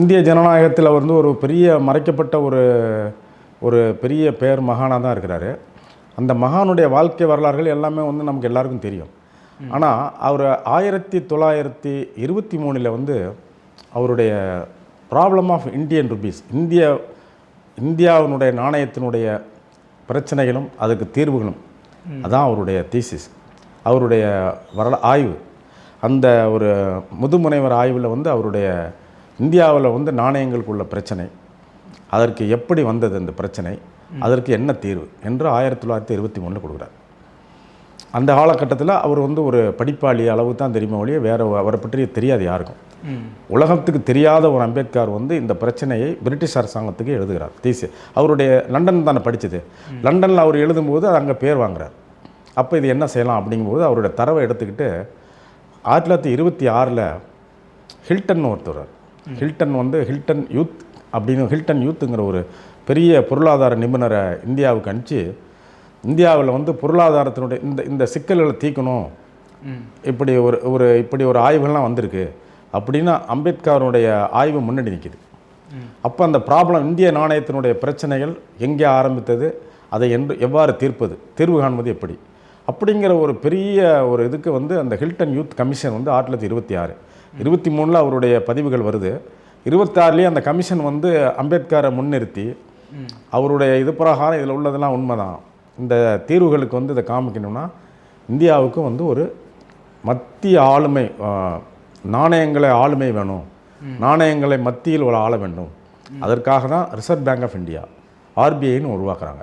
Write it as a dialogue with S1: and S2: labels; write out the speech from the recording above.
S1: இந்திய ஜனநாயகத்தில் அவர் ஒரு பெரிய மறைக்கப்பட்ட ஒரு பெரிய பேர் மகானாக தான் இருக்கிறாரு. அந்த மகானுடைய வாழ்க்கை வரலாறுகள் எல்லாமே நமக்கு எல்லாருக்கும் தெரியும். ஆனால் அவர் 1923 அவருடைய ப்ராப்ளம் ஆஃப் இந்தியன் ருபீஸ், இந்தியாவினுடைய நாணயத்தினுடைய பிரச்சனைகளும் அதுக்கு தீர்வுகளும் அதான் அவருடைய தீசிஸ், அவருடைய ஆய்வு. அந்த ஒரு முதுமுனைவர் ஆய்வில் அவருடைய இந்தியாவில் நாணயங்களுக்குள்ள பிரச்சனை, அதற்கு எப்படி வந்தது அந்த பிரச்சனை, அதற்கு என்ன தீர்வு என்று 1923 கொடுக்குறார். அந்த காலகட்டத்தில் அவர் ஒரு படிப்பாளி அளவு தான் தெரியுமே ஒழிய வேறு அவரை பற்றி தெரியாது யாருக்கும். உலகத்துக்கு தெரியாத ஒரு அம்பேத்கர் இந்த பிரச்சனையை பிரிட்டிஷ் அரசாங்கத்துக்கு எழுதுகிறார். அவருடைய லண்டன் தானே படித்தது. லண்டனில் அவர் எழுதும்போது அங்கே பேர் வாங்குறார். அப்போ இது என்ன செய்யலாம் அப்படிங்கும்போது அவருடைய தரவை எடுத்துக்கிட்டு 1926 ஹில்டன் ஒருத்தர், ஹில்டன் ஹில்டன் யூத் அப்படின்னு, ஹில்டன் யூத்துங்கிற ஒரு பெரிய பொருளாதார நிபுணரை இந்தியாவுக்கு அனுப்பிச்சு, இந்தியாவில் பொருளாதாரத்தினுடைய இந்த சிக்கல்களை தீர்க்கணும், இப்படி ஒரு ஆய்வுகள்லாம் வந்திருக்கு அப்படின்னு அம்பேத்கருடைய ஆய்வு முன்னாடி நிற்கிது. அப்போ அந்த ப்ராப்ளம், இந்திய நாணயத்தினுடைய பிரச்சனைகள் எங்கே ஆரம்பித்தது, அதை எவ்வாறு தீர்ப்பது, தீர்வு காண்பது எப்படி, அப்படிங்கிற ஒரு பெரிய இதுக்கு அந்த ஹில்டன் யூத் கமிஷன் 1926 23 அவருடைய பதிவுகள் வருது. 26 அந்த கமிஷன் அம்பேத்கரை முன்னிறுத்தி அவருடைய இது பிரகாரம் இதில் உள்ளதெல்லாம் உண்மைதான், இந்த தீர்வுகளுக்கு இதை காமிக்கணும்னா இந்தியாவுக்கு ஒரு மத்திய ஆளுமை, நாணயங்களை ஆளுமை வேணும், நாணயங்களை மத்தியில் ஒரு ஆள வேண்டும். அதற்காக தான் ரிசர்வ் பேங்க் ஆஃப் இந்தியா, ஆர்பிஐன்னு உருவாக்குறாங்க.